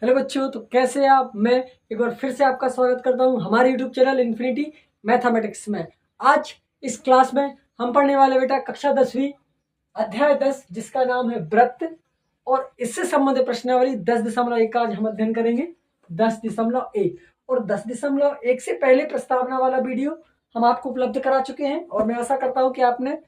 Hello बच्चों, तो कैसे हैं आप। मैं एक बार फिर से आपका स्वागत करता हूं हमारे यूट्यूब चैनल इन्फिनिटी मैथमेटिक्स में। आज इस क्लास में हम पढ़ने वाले बेटा कक्षा 10वीं अध्याय 10 जिसका नाम है वृत्त, और इससे संबंधित प्रश्नावली 10.1 का आज हम अध्ययन करेंगे। 10.1 और 10.1 से पहले प्रस्तावना वाला वीडियो हम आपको उपलब्ध करा चुके हैं, और मैं आशा करता हूं कि आपने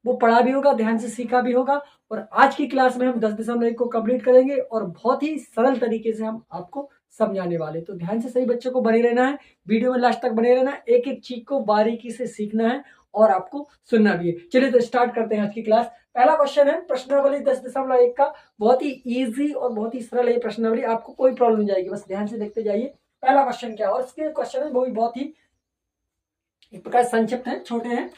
वो पढ़ा भी होगा, ध्यान से सीखा भी होगा। और आज की क्लास में हम 10.1 को कंप्लीट करेंगे और बहुत ही सरल तरीके से हम आपको समझाने वाले। तो ध्यान से सही बच्चों को बने रहना है, वीडियो में लास्ट तक बने रहना है, एक एक चीज को बारीकी से सीखना है और आपको सुनना भी है। चलिए तो स्टार्ट करते हैं आज की क्लास। पहला क्वेश्चन है प्रश्नावली 10.1 का, बहुत ही इजी और बहुत ही सरल है प्रश्नावली, आपको कोई प्रॉब्लम नहीं जाएगी, बस ध्यान से देखते जाइए। पहला क्वेश्चन क्या है, और इसके क्वेश्चन है वो भी बहुत ही एक प्रकार संक्षिप्त है, छोटे हैं।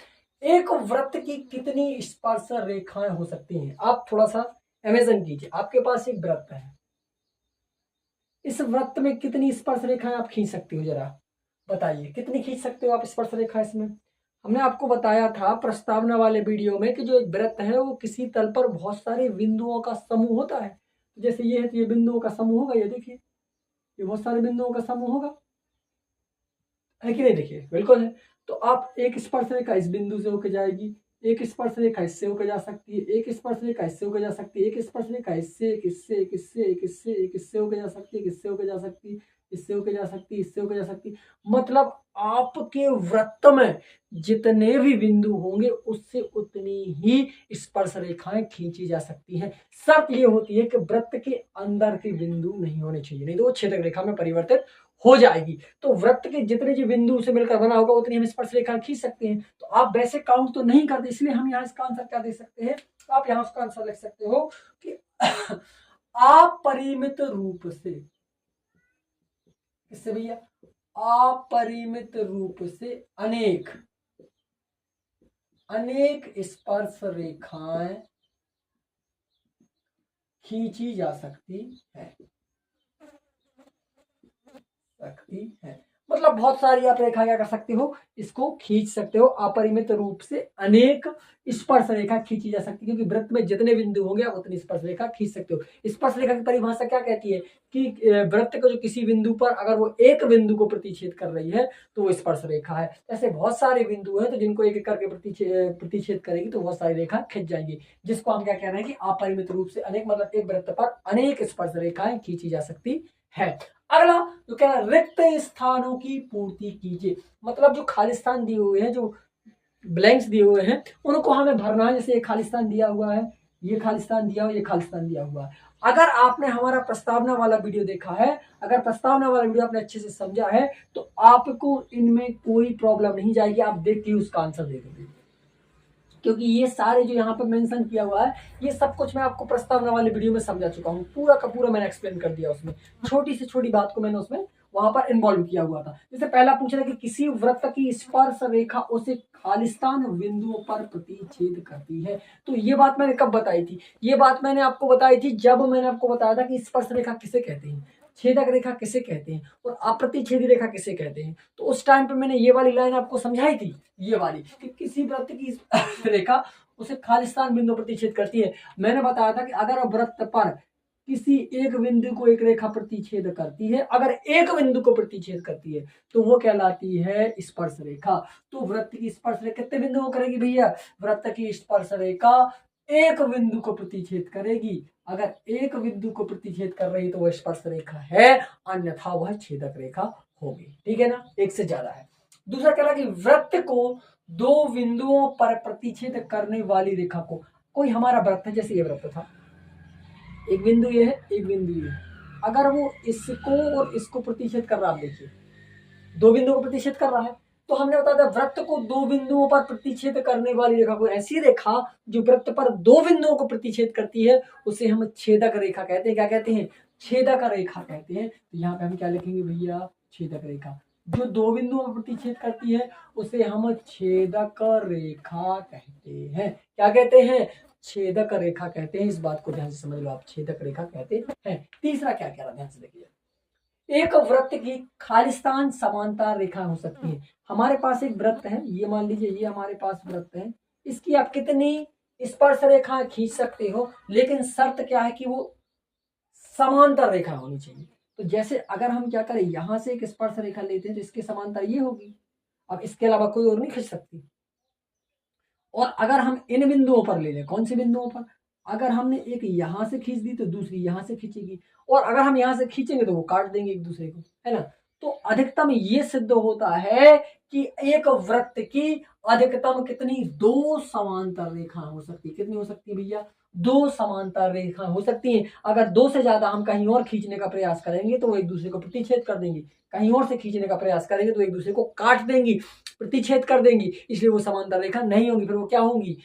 एक वृत्त की कितनी स्पर्श रेखाएं हो सकती हैं। आप थोड़ा सा इमेजिन कीजिए, आपके पास एक वृत्त है, इस वृत्त में कितनी स्पर्श रेखाएं आप खींच सकते हो, जरा बताइए कितनी खींच सकते हो आप स्पर्श रेखा इसमें। हमने आपको बताया था प्रस्तावना वाले वीडियो में कि जो एक वृत्त है वो किसी तल पर बहुत सारे बिंदुओं का समूह होता है। जैसे ये है तो ये बिंदुओं का समूह होगा, ये देखिए ये बहुत सारे बिंदुओं का समूह होगा, है कि नहीं। देखिए बिल्कुल है। तो आप एक स्पर्श रेखा इस बिंदु से होकर जाएगी, एक स्पर्श रेखा इससे होकर जा सकती है, एक स्पर्श रेखा इससे होकर जा सकती है, एक स्पर्श रेखा इससे, एक इससे, एक इससे, एक इससे, एक इससे होकर जा सकती है, एक इससे होकर जा सकती है, इससे होकर जा सकती है, इससे होकर जा सकती है। मतलब आपके वृत्त में जितने भी बिंदु होंगे उससे उतनी ही स्पर्श रेखाएं खींची जा सकती हैं। शर्त ये होती है कि वृत्त के अंदर के बिंदु नहीं होने चाहिए, नहीं तो वो छेदक रेखा में परिवर्तित हो जाएगी। तो वृत्त के जितने जो बिंदु से मिलकर बना होगा उतनी हम स्पर्श रेखा खींच सकते हैं। तो आप वैसे काउंट तो नहीं करते, इसलिए हम यहाँ इसका आंसर क्या दे सकते हैं, आप यहाँ उसका आंसर लिख सकते हो कि अपरिमित रूप से, किससे भैया, अपरिमित रूप से अनेक अनेक स्पर्श रेखाएं खींची जा सकती है। मतलब बहुत सारी आप रेखा क्या कर सकते हो, इसको खींच सकते हो। अपरिमित रूप से अनेक स्पर्श रेखा खींची जा सकती है, क्योंकि वृत्त में जितने बिंदु होंगे आप उतनी स्पर्श रेखा खींच सकते हो। स्पर्श रेखा की परिभाषा क्या कहती है कि वृत्त को जो किसी बिंदु पर अगर वो एक बिंदु को प्रतिच्छेद कर रही है तो वो स्पर्श रेखा है। ऐसे बहुत सारे बिंदु हैं तो जिनको एक एक करके प्रतिच्छेद करेगी तो बहुत सारी रेखा खिंच जाएंगी, जिसको हम क्या कह रहे हैं कि अपरिमित रूप से अनेक, मतलब एक वृत्त पर अनेक स्पर्श रेखाएं खींची जा सकती है। अगला तो क्या है, रिक्त स्थानों की पूर्ति कीजिए। मतलब जो खाली स्थान दिए हुए हैं, जो ब्लैंक्स दिए हुए हैं, उनको हमें भरना है। जैसे ये खाली स्थान दिया हुआ है, ये खाली स्थान दिया हुआ, ये खाली स्थान दिया हुआ है। अगर आपने हमारा प्रस्तावना वाला वीडियो देखा है, अगर प्रस्तावना वाला वीडियो आपने अच्छे से समझा है तो आपको इनमें कोई प्रॉब्लम नहीं जाएगी, आप देख के उसका आंसर दे दोगे। क्योंकि ये सारे जो यहाँ पे मेंशन किया हुआ है ये सब कुछ मैं आपको प्रस्तावना वाले वीडियो में समझा चुका हूँ, पूरा का पूरा मैंने एक्सप्लेन कर दिया उसमें, छोटी से छोटी बात को मैंने उसमें वहां पर इन्वॉल्व किया हुआ था। जैसे पहला पूछा था कि किसी वृत्त की स्पर्श रेखा उसे खालिस्तान बिंदुओं पर प्रतिच्छेद करती है। तो ये बात मैंने कब बताई थी, ये बात मैंने आपको बताई थी जब मैंने आपको बताया था कि स्पर्श रेखा किसे कहते हैं, छेदक रेखा किसे कहते हैं और अप्रतिच्छेदी रेखा किसे कहते हैं। तो उस टाइम पे मैंने ये वाली लाइन आपको समझाई थी, ये वाली कि किसी वृत्त की रेखा उसे खालिस्तान बिंदु प्रतिच्छेद करती है। मैंने बताया था कि अगर वृत्त पर किसी एक बिंदु को एक रेखा प्रतिच्छेद करती है, अगर एक बिंदु को प्रतिच्छेद करती है तो वो कहलाती है स्पर्श रेखा। तो वृत्त की स्पर्श रेखा कितने बिंदु को करेगी भैया, वृत्त की स्पर्श रेखा एक बिंदु को प्रतिच्छेद करेगी। अगर एक बिंदु को प्रतिच्छेद कर रही तो वह स्पर्श रेखा है, अन्यथा वह छेदक रेखा होगी। ठीक है ना, एक से ज्यादा है। दूसरा कह रहा कि वृत्त को दो बिंदुओं पर प्रतिच्छेद करने वाली रेखा को, कोई हमारा वृत्त है, जैसे ये वृत्त था, एक बिंदु ये है, एक बिंदु ये है, अगर वो इसको और इसको प्रतिच्छेद कर रहा है, देखिए दो बिंदु को प्रतिच्छेद कर रहा है, तो हमने बताया था वृत्त को दो बिंदुओं पर प्रतिच्छेद करने वाली रेखा को, ऐसी रेखा जो वृत्त पर दो बिंदुओं को प्रतिच्छेद करती है उसे हम छेदक रेखा कहते हैं। क्या कहते हैं, छेदक रेखा कहते हैं। तो यहाँ पे हम क्या लिखेंगे भैया, छेदक रेखा। जो दो बिंदुओं पर प्रतिच्छेद करती है उसे हम छेदक रेखा कहते हैं। क्या कहते हैं, छेदक रेखा कहते हैं। इस बात को ध्यान से समझ लो आप, छेदक रेखा कहते हैं। तीसरा क्या कह रहा, ध्यान से देखिए, एक वृत्त की खालिस्तान समांतर रेखा हो सकती है। हमारे पास एक वृत्त है, ये मान लीजिए ये हमारे पास वृत्त है, इसकी आप कितनी स्पर्श रेखा खींच सकते हो, लेकिन शर्त क्या है कि वो समांतर रेखा होनी चाहिए। तो जैसे अगर हम क्या करें, यहां से एक स्पर्श रेखा लेते हैं तो इसके समांतर ये होगी, अब इसके अलावा कोई और नहीं खींच सकती। और अगर हम इन बिंदुओं पर ले लें, कौन से बिंदुओं पर, अगर हमने एक यहां से खींच दी तो दूसरी यहां से खींचेगी, और अगर हम यहां से खींचेंगे तो वो काट देंगे एक दूसरे को, है ना। तो अधिकतम ये सिद्ध होता है कि एक वृत्त की अधिकतम कितनी, 2 समांतर रेखाएं हो सकती है। कितनी हो सकती है भैया, 2 समांतर रेखा हो सकती हैं। अगर 2 से ज्यादा हम कहीं और खींचने का प्रयास करेंगे तो वो एक दूसरे को प्रतिच्छेद कर देंगे, कहीं और से खींचने का प्रयास करेंगे तो एक दूसरे को काट देंगी, प्रतिच्छेद कर देंगी, इसलिए वो समांतर रेखा नहीं होगी। फिर वो क्या होंगी,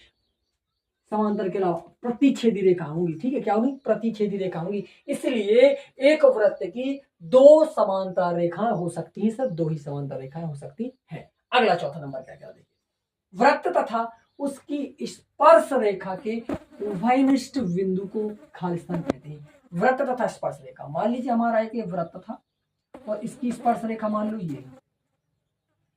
समांतर के अलावा प्रतिच्छेदी रेखा होंगी। ठीक है, क्या होगी, प्रतिच्छेदी रेखा होंगी। इसलिए एक वृत्त की 2 समांतर रेखाएं हो सकती हैं, सिर्फ 2 ही समांतर रेखाएं हो सकती हैं। अगला चौथा नंबर क्या क्या देखिए, वृत्त तथा उसकी स्पर्श रेखा के उभयनिष्ठ बिंदु को खालिस्तान कहते हैं। वृत्त तथा स्पर्श रेखा, मान लीजिए हमारा एक ये वृत्त था और इसकी स्पर्श रेखा मान लो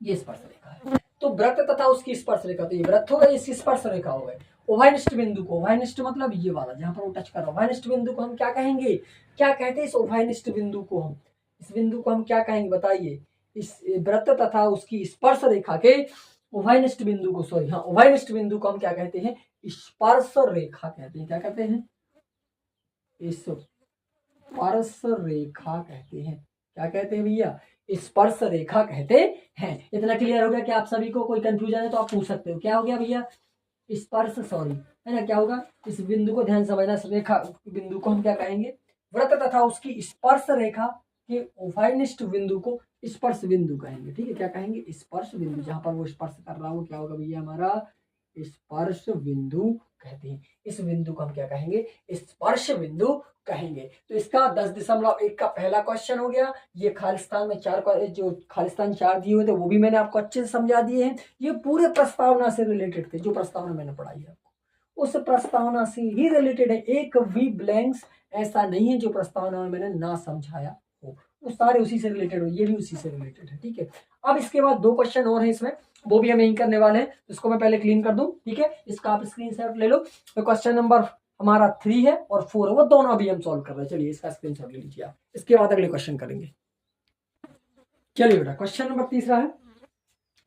ये स्पर्श रेखा है। तो वृत्त तथा उसकी स्पर्श रेखा, तो ये वृत्त हो गई, इसकी स्पर्श रेखा हो गई। उभयनिष्ठ बिंदु को, उभयनिष्ठ मतलब ये वाला जहां पर वो टच कर रहा है, उभयनिष्ठ बिंदु को हम क्या कहेंगे, क्या कहते हैं इस उभयनिष्ठ बिंदु को हम, इस बिंदु को हम क्या कहेंगे बताइए, इस वृत्त तथा उसकी स्पर्श रेखा के उभयनिष्ठ बिंदु को, सॉरी हाँ, उभयनिष्ठ बिंदु को हम क्या कहते हैं, स्पर्श रेखा कहते हैं। क्या कहते हैं, स्पर्श रेखा कहते हैं। क्या कहते हैं भैया, स्पर्श रेखा कहते हैं। इतना क्लियर हो गया कि आप सभी को कोई कंफ्यूजन है तो आप पूछ सकते हो, क्या हो गया भैया, स्पर्श, सॉरी, है ना, क्या होगा, इस बिंदु को ध्यान समझना, रेखा बिंदु को हम क्या कहेंगे, वृत्त तथा उसकी स्पर्श रेखा के उभयनिष्ठ बिंदु को स्पर्श बिंदु कहेंगे। ठीक है, क्या कहेंगे, स्पर्श बिंदु, जहां पर वो स्पर्श कर रहा हो क्या होगा भैया, हमारा स्पर्श बिंदु कहते हैं। इस बिंदु को हम क्या कहेंगे, स्पर्श बिंदु कहेंगे। तो इसका 10.1 का पहला क्वेश्चन हो गया। ये खालिस्तान में 4 जो खालिस्तान 4 दिए हुए थे वो भी मैंने आपको अच्छे से समझा दिए हैं। ये पूरे प्रस्तावना से रिलेटेड थे, जो प्रस्तावना मैंने पढ़ाई है आपको उस प्रस्तावना से ही रिलेटेड है। एक भी ब्लैंक्स ऐसा नहीं है जो प्रस्तावना में मैंने ना समझाया हो, वो सारे उसी से रिलेटेड हो, ये भी उसी से रिलेटेड है। ठीक है, अब इसके बाद 2 क्वेश्चन और है इसमें, वो भी हम यही करने वाले हैं, इसको मैं पहले क्लीन कर दूं। ठीक है, इसका आप स्क्रीनशॉट ले लो। तो क्वेश्चन नंबर हमारा 3 है और 4 है, वो दोनों अभी हम सॉल्व कर रहे हैं। चलिए इसका स्क्रीनशॉट ले लीजिए आप, इसके बाद अगले क्वेश्चन करेंगे। चलिए बेटा, क्वेश्चन नंबर 3 है,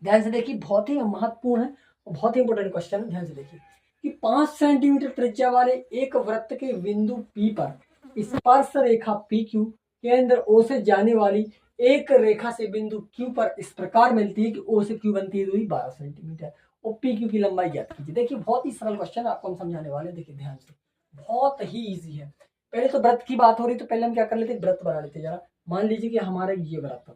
ध्यान से देखिए, बहुत ही महत्वपूर्ण है और बहुत ही इंपॉर्टेंट क्वेश्चन है। ध्यान से देखिए कि 5 सेंटीमीटर त्रिज्या वाले एक वृत्त के बिंदु P पर स्पर्श रेखा PQ केंद्र O से जाने वाली एक रेखा से बिंदु Q पर इस प्रकार मिलती है कि O से Q बनती है दूरी 12 सेंटीमीटर और PQ की लंबाई ज्ञात कीजिए। देखिए बहुत ही सरल क्वेश्चन आपको हम समझाने वाले हैं, देखिए ध्यान से, बहुत ही इजी है। पहले तो वृत्त की बात हो रही तो पहले हम क्या कर लेते, वृत्त बना लेते जरा। मान लीजिए कि हमारा ये वृत्त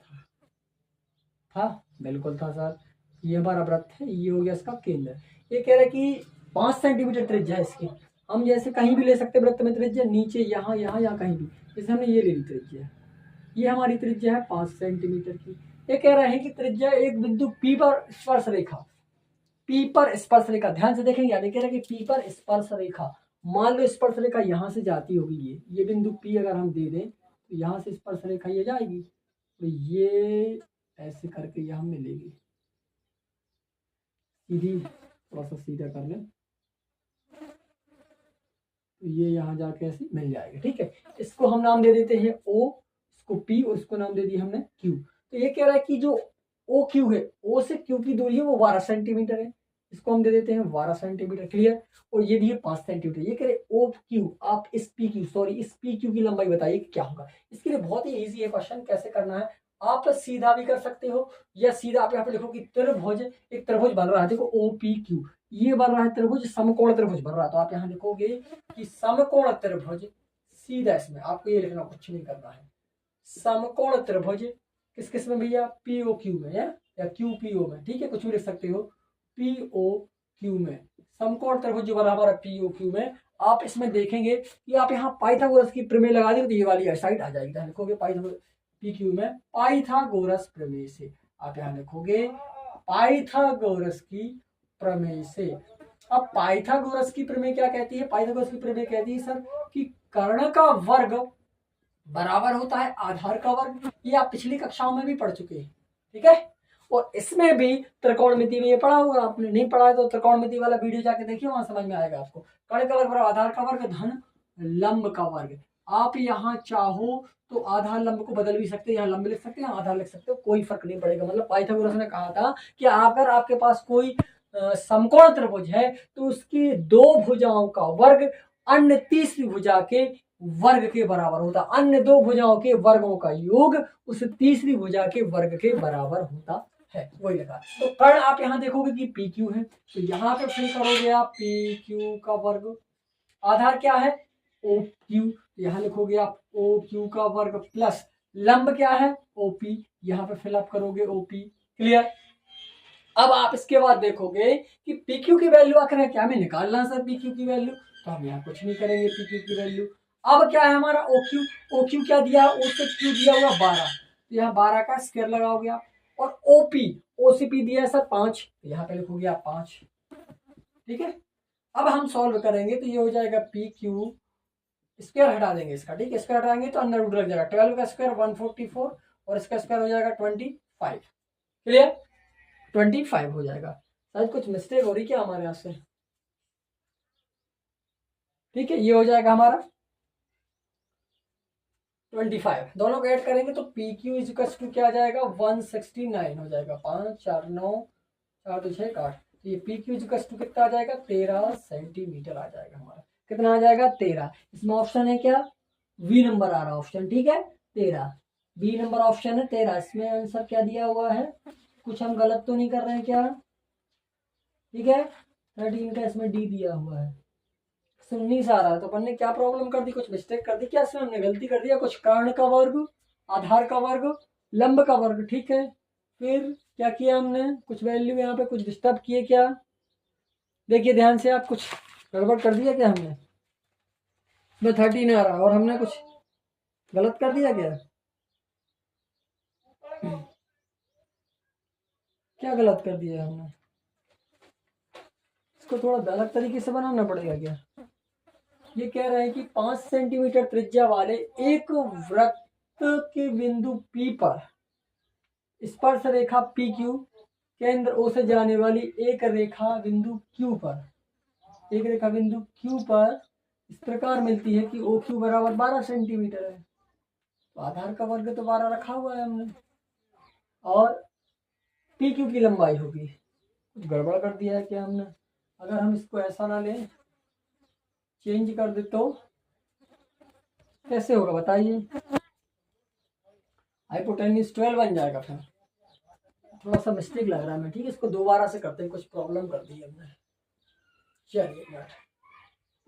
था, बिल्कुल था सर, ये हमारा वृत्त है, ये हो गया इसका केंद्र। ये कह रहा है कि 5 सेंटीमीटर त्रिज्या है इसकी। हम जैसे कहीं भी ले सकते हैं वृत्त में त्रिज्या, नीचे यहाँ यहाँ या कहीं भी, जैसे हमने ये ले ली त्रिज्या, ये हमारी त्रिज्या है 5 सेंटीमीटर की। ये कह रहे हैं कि त्रिज्या एक बिंदु P पर स्पर्श रेखा, P पर स्पर्श रेखा, ध्यान से देखेंगे, यानी कह रहा है कि P पर स्पर्श रेखा, मान लो स्पर्श रेखा यहाँ से जाती होगी, ये बिंदु P अगर हम दे दें तो यहाँ से स्पर्श रेखा ये जाएगी, तो ये ऐसे करके यहाँ मिलेगी सीधी, थोड़ा सा सीधा कर लें तो ये यहाँ जाके ऐसे मिल जाएगा। ठीक है, इसको हम नाम दे देते हैं O, इसको P और इसको नाम दे दिया हमने Q। तो ये कह रहा है कि जो OQ है, O से Q की दूरी है वो 12 सेंटीमीटर है, इसको हम दे देते हैं 12 सेंटीमीटर। क्लियर, और ये दिए 5 सेंटीमीटर। ये कह रहे OQ, आप इस PQ, सॉरी इस PQ की लंबाई बताइए कि क्या होगा। इसके लिए बहुत ही ईजी है क्वेश्चन, कैसे करना है, आप सीधा भी कर सकते हो या सीधा आप यहाँ पे लिखो कि त्रिभुज, एक त्रिभुज बन रहा है, देखो OPQ, ये बन रहा है त्रिभुज, समकोण त्रिभुज बन रहा है, तो आप यहाँ लिखोगे कि समकोण त्रिभुज, सीधा इसमें आपको ये लिखना, कुछ नहीं करना है। समकोण त्रिभुज किस किस में भैया, POQ में या QPO में, ठीक है, कुछ भी लिख सकते हो, POQ में समकोण त्रिभुज जो बराबर है POQ में। आप इसमें देखेंगे कि आप यहाँ पाइथागोरस की प्रमेय लगा देंगे तो ये वाली साइड आ जाएगी, तो लिखोगे पाइथागोरस PQ में पाइथागोरस प्रमेय से, आप यहाँ लिखोगे पाइथागोरस की प्रमेय से। अब पाइथागोरस की प्रमेय क्या कहती है, पाइथागोरस की प्रमेय कहती है सर कि कर्ण का वर्ग बराबर होता है आधार का वर्ग, ये आप पिछली कक्षाओं में भी पढ़ चुके हैं। ठीक है, और इसमें भी त्रिकोणमिति में ये पढ़ा होगा, आपने नहीं पढ़ा है तो त्रिकोणमिति वाला वीडियो जाके देखिए, वहां समझ में आएगा आपको। कर्ण का वर्ग बराबर आधार का वर्ग धन लंब का वर्ग, आप यहाँ चाहो तो आधार लंब को बदल भी सकते हैं, यहाँ लंब लिख सकते हैं, आधार लिख सकते हो, कोई फर्क नहीं पड़ेगा। मतलब पाइथागोरस ने कहा था कि अगर आपके पास कोई समकोण त्रिभुज है तो उसकी दो भुजाओं का वर्ग अन्य तीसरी भुजा के वर्ग के बराबर होता, अन्य दो भुजाओं के वर्गों का योग उस तीसरी भुजा के वर्ग के बराबर होता है, वही लगा। तो कर्ण आप यहाँ देखोगे कि पी क्यू है, तो यहाँ पे फिल करोगे आप पी क्यू का वर्ग, आधार क्या है ओ क्यू, यहाँ लिखोगे आप ओ क्यू का वर्ग प्लस लंब क्या है ओपी, यहाँ पे फिलअप करोगे ओपी। क्लियर। अब आप इसके बाद देखोगे कि पी क्यू की वैल्यू आखिर है क्या, हमें निकालना सर पी क्यू की वैल्यू, तो हम यहाँ कुछ नहीं करेंगे पी क्यू की वैल्यू। अब क्या है हमारा ओ क्यू क्या दिया, ओ से क्यू दिया हुआ 12, तो यहाँ 12 का स्क्वायर लगाओगे आप, और ओपी ओसीपी दिया है सर 5, तो यहाँ पे लिखोगे आप 5। ठीक है। अब हम सॉल्व करेंगे तो ये हो जाएगा पी क्यू, स्क्वायर हटा देंगे इसका, ठीक है, स्क्वायर हटाएंगे तो अंदर रूट लग जाएगा, 12 का स्क्वायर 144 और इसका स्क्वायर हो जाएगा 25। क्लियर, 25 हो जाएगा। शायद कुछ मिस्टेक हो रही क्या हमारे यहाँ से। ठीक है, ये हो जाएगा हमारा 25, दोनों को ऐड करेंगे तो पी क्यू इजिकल्स टू क्या आ जाएगा 169 हो जाएगा, 5 4 9 4 2 6 8, तो ये पी क्यू इजिकल्स टू कितना आ जाएगा 13 सेंटीमीटर आ जाएगा हमारा, कितना आ जाएगा 13। इसमें ऑप्शन है क्या, बी नंबर आ रहा ऑप्शन, ठीक है 13, बी नंबर ऑप्शन है 13। इसमें आंसर क्या दिया हुआ है, कुछ हम गलत तो नहीं कर रहे हैं क्या, ठीक है 13 का इसमें डी दिया हुआ है, 19 आ रहा है, तो अपन ने क्या प्रॉब्लम कर दी, कुछ मिस्टेक कर दी क्या इसमें, हमने गलती कर दिया कुछ, कर्ण का वर्ग, आधार का वर्ग, लंब का वर्ग, ठीक है। फिर क्या किया हमने, कुछ वैल्यू यहाँ पे कुछ डिस्टर्ब किए क्या, देखिए ध्यान से आप, कुछ गड़बड़ कर दिया क्या हमने, तो 13 आ रहा और हमने कुछ गलत कर दिया क्या, क्या गलत कर दिया हमने, इसको थोड़ा अलग तरीके से बनाना पड़ेगा क्या। ये कह रहे हैं कि 5 सेंटीमीटर त्रिज्या वाले एक वृत्त के बिंदु P पर स्पर्श रेखा PQ केंद्र O से जाने वाली एक रेखा बिंदु Q पर, एक रेखा बिंदु Q पर इस प्रकार मिलती है कि OQ बराबर 12 सेंटीमीटर है, तो आधार का वर्ग तो 12 रखा हुआ है हमने, और PQ की लंबाई होगी, कुछ गड़बड़ कर दिया है क्या हमने, अगर हम इसको ऐसा ना लें चेंज कर दे तो कैसे होगा बताइए, हाइपोटेन्यूज 12 बन जाएगा, फिर थोड़ा सा मिस्टेक लग रहा है मैं, ठीक है इसको दोबारा से करते हैं, कुछ प्रॉब्लम कर दी हमने, चलिए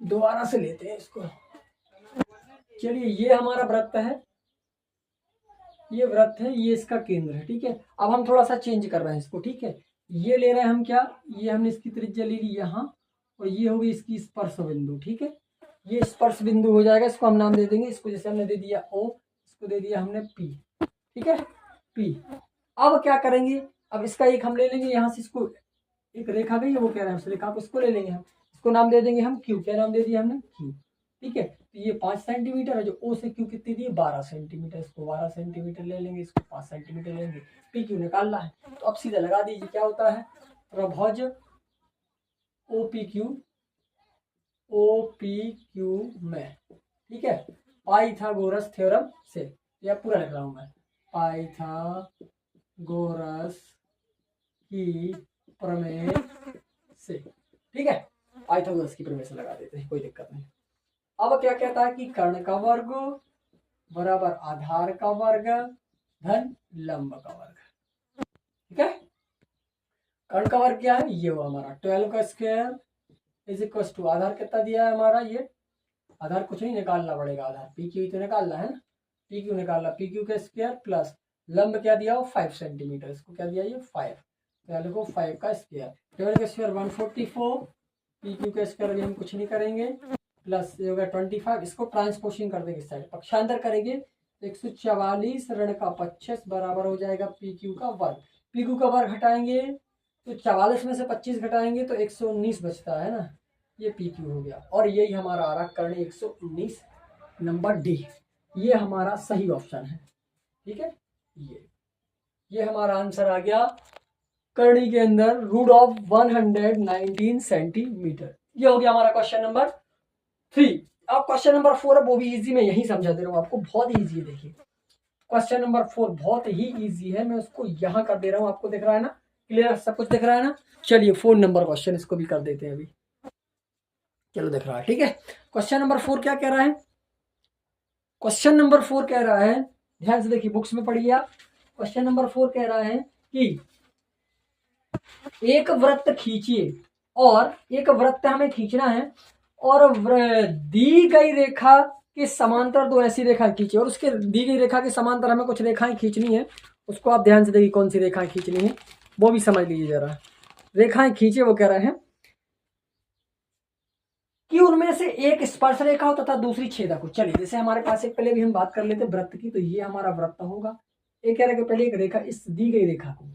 दोबारा से लेते हैं इसको। चलिए ये हमारा वृत्त है, ये वृत्त है, ये इसका केंद्र है, ठीक है। अब हम थोड़ा सा चेंज कर रहे हैं इसको, ठीक है, ये ले रहे हैं हम क्या, ये हमने इसकी त्रिज्या ले ली यहाँ, और ये होगी इसकी स्पर्श बिंदु, ठीक है, ये स्पर्श बिंदु हो जाएगा, इसको हम नाम दे देंगे, इसको जैसे हमने दे दिया O, इसको दे दिया हमने P, ठीक है P। अब क्या करेंगे, अब इसका एक हम ले लेंगे यहाँ से, इसको एक रेखा गई है वो कह रहे हैं उस रेखा को, इसको ले लेंगे हम, इसको नाम दे देंगे हम Q, क्या नाम दे दिया हमने Q, ठीक है। तो ये 5 सेंटीमीटर है, जो O से Q कितनी दी 12 सेंटीमीटर, इसको 12 सेंटीमीटर ले लेंगे, इसको 5 सेंटीमीटर लेंगे, पी क्यू निकालना है, तो अब सीधा लगा दीजिए क्या होता है, प्रभुज OPQ में, ठीक है, पाइथागोरस थ्योरम से, या पूरा लिख रहा हूं मैं, पाइथागोरस की प्रमेय से, ठीक है, पाइथागोरस की प्रमेय से लगा देते हैं, कोई दिक्कत नहीं। अब क्या कहता है कि कर्ण का वर्ग बराबर आधार का वर्ग धन लंब का वर्ग, ठीक है। कर्ण का वर्ग क्या है, ये वो हमारा 12 का स्क्वायर इज इक्वल टू, आधार कितना दिया है हमारा, ये आधार कुछ नहीं निकालना पड़ेगा, आधार पी क्यू तो निकालना है ना, पी क्यू निकालना, पी क्यू का स्क्वायर प्लस लंब क्या दिया हो 5 सेंटीमीटर, इसको क्या दिया ये 5, तो लिखो 5 का स्क्वायर, 12 का स्क्वायर 144, पी क्यू का स्क्वायर अभी हम कुछ नहीं करेंगे, प्लस ये होगा 25, इसको ट्रांसपोजिशन कर देंगे इस साइड, पक्षांतर करेंगे 144 ऋण का 25 बराबर हो जाएगा पी क्यू का वर्ग, पी क्यू का वर्ग हटाएंगे तो 44 में से 25 घटाएंगे तो 119 बचता है ना, ये पी क्यू हो गया, और यही हमारा आ रहा कर्ण 119 नंबर डी, ये हमारा सही ऑप्शन है, ठीक है। ये हमारा आंसर आ गया कर्णी के अंदर रूट ऑफ 119 सेंटीमीटर, ये हो गया हमारा क्वेश्चन नंबर 3। अब क्वेश्चन नंबर 4 है, वो भी इजी, मैं यही समझा दे रहा हूँ आपको, बहुत इजी है। देखिए क्वेश्चन नंबर 4 बहुत ही इजी है, मैं उसको यहाँ कर दे रहा हूँ, आपको दिख रहा है ना, क्लियर, सब कुछ दिख रहा है ना। चलिए 4 नंबर क्वेश्चन इसको भी कर देते हैं अभी, चलो दिख रहा है, ठीक है। क्वेश्चन नंबर 4 क्या कह रहा है, क्वेश्चन नंबर 4 कह रहा है, ध्यान से देखिए, बुक्स में पढ़िए आप। क्वेश्चन नंबर 4 कह रहा है कि एक वृत्त खींचिए, और एक वृत्त हमें खींचना है, और दी गई रेखा के समांतर दो ऐसी रेखा खींचिए, और उसके दी गई रेखा के समांतर हमें कुछ रेखाएं खींचनी है। उसको आप ध्यान से देखिए कौन सी रेखाएं खींचनी है, वो भी समझ लीजिए जरा। रेखाएं खींचे, वो कह रहे हैं कि उनमें से एक स्पर्श रेखा हो तथा दूसरी छेदक हो। चलिए जैसे हमारे पास एक, पहले भी हम बात कर लेते वृत्त की, तो ये हमारा वृत्त होगा। एक कह रहे कि पहले एक रेखा, इस दी गई रेखा को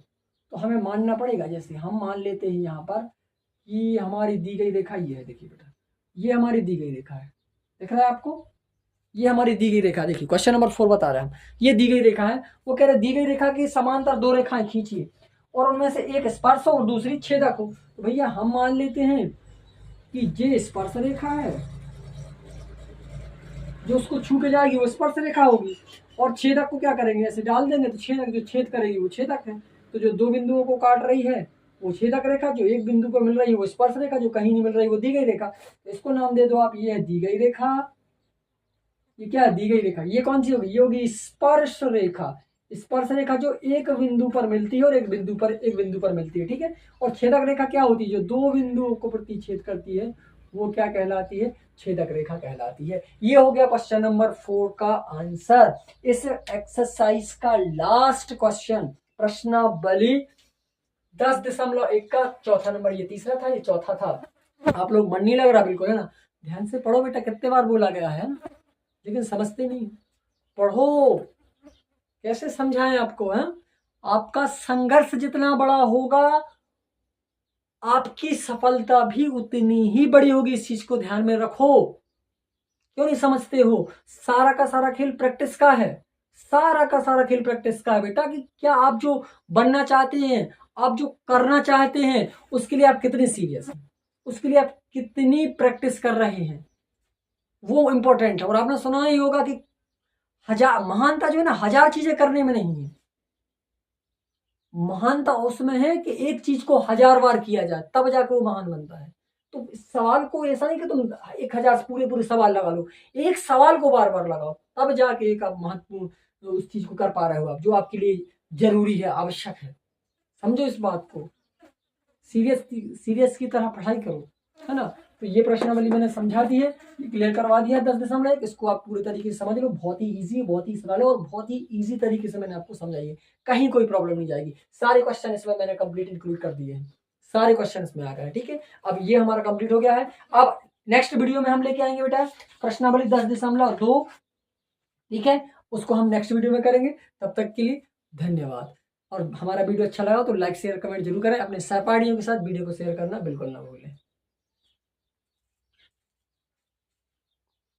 तो हमें मानना पड़ेगा, जैसे हम मान लेते हैं यहाँ पर कि हमारी दी गई रेखा ये है। देखिए बेटा, ये हमारी दी गई रेखा है, दिख रहा है आपको, ये हमारी दी गई रेखा। देखिए क्वेश्चन नंबर 4 बता रहे हैं हम, ये दी गई रेखा है। वो कह रहे दी गई रेखा की समांतर दो रेखाएं खींचिए, और उनमें से एक स्पर्श हो और दूसरी छेदक हो। तो भैया हम मान लेते हैं कि ये स्पर्श रेखा है, जो उसको छू के जाएगी वो स्पर्श रेखा होगी, और छेदक को क्या करेंगे, ऐसे डाल देंगे, तो छेदक जो छेद करेगी वो छेदक है। तो जो दो बिंदुओं को काट रही है वो छेदक रेखा, जो एक बिंदु पर मिल रही है वो स्पर्श रेखा, जो कहीं नहीं मिल रही वो दी गई रेखा। तो इसको नाम दे दो आप, ये है दी गई रेखा। ये क्या है, दी गई रेखा। ये कौन सी होगी, ये होगी स्पर्श रेखा। स्पर्श रेखा जो एक बिंदु पर मिलती है और एक बिंदु पर मिलती है, ठीक है। और छेदक रेखा क्या होती है, जो दो बिंदुओं को प्रतिच्छेद करती है, वो क्या कहलाती है, छेदक रेखा कहलाती है। ये हो गया क्वेश्चन नंबर 4 का आंसर। इस एक्सरसाइज का लास्ट क्वेश्चन, प्रश्नावली 10.1 का चौथा नंबर, ये तीसरा था, ये चौथा था। आप लोग मन नहीं लग रहा बिल्कुल, है ना, ध्यान से पढ़ो बेटा, कितने बार बोला गया है ना, लेकिन समझते नहीं, पढ़ो। कैसे समझाएं आपको, है आपका संघर्ष जितना बड़ा होगा, आपकी सफलता भी उतनी ही बड़ी होगी। इस चीज को ध्यान में रखो। क्यों नहीं समझते हो, सारा का सारा खेल प्रैक्टिस का है, सारा का सारा खेल प्रैक्टिस का है बेटा। कि क्या आप जो बनना चाहते हैं, आप जो करना चाहते हैं, उसके लिए आप कितने सीरियस हैं, उसके लिए आप कितनी प्रैक्टिस कर रहे हैं, वो इंपॉर्टेंट है। और आपने सुना ही होगा कि महानता जो है ना, 1000 चीजें करने में नहीं है, महानता उसमें है कि एक चीज को 1000 बार किया जाए, तब जाके वो महान बनता है। तो इस सवाल को ऐसा नहीं कि तुम 1000 पूरे सवाल लगा लो, एक सवाल को बार बार लगाओ, तब जाके एक आप महत्वपूर्ण उस चीज को कर पा रहे हो आप, जो आपके लिए जरूरी है, आवश्यक है। समझो इस बात को, सीरियस की तरह पढ़ाई करो, है ना। तो ये प्रश्नावली मैंने समझा दी है, ये क्लियर करवा दिया 10.1। इसको आप पूरे तरीके से समझ लो, बहुत ही इजी, बहुत ही सरल है, और बहुत ही इजी तरीके से मैंने आपको समझाई है, कहीं कोई प्रॉब्लम नहीं जाएगी। सारे क्वेश्चन इसमें मैंने कंप्लीट इंक्लूड कर दिए हैं, सारे क्वेश्चन इसमें आ गए हैं, ठीक है। अब ये हमारा कंप्लीट हो गया है। अब नेक्स्ट वीडियो में हम लेके आएंगे बेटा प्रश्नावली 10.2, ठीक है, उसको हम नेक्स्ट वीडियो में करेंगे। तब तक के लिए धन्यवाद। और हमारा वीडियो अच्छा लगा तो लाइक शेयर कमेंट जरूर करें, अपने सहपाठियों के साथ वीडियो को शेयर करना बिल्कुल ना भूलें।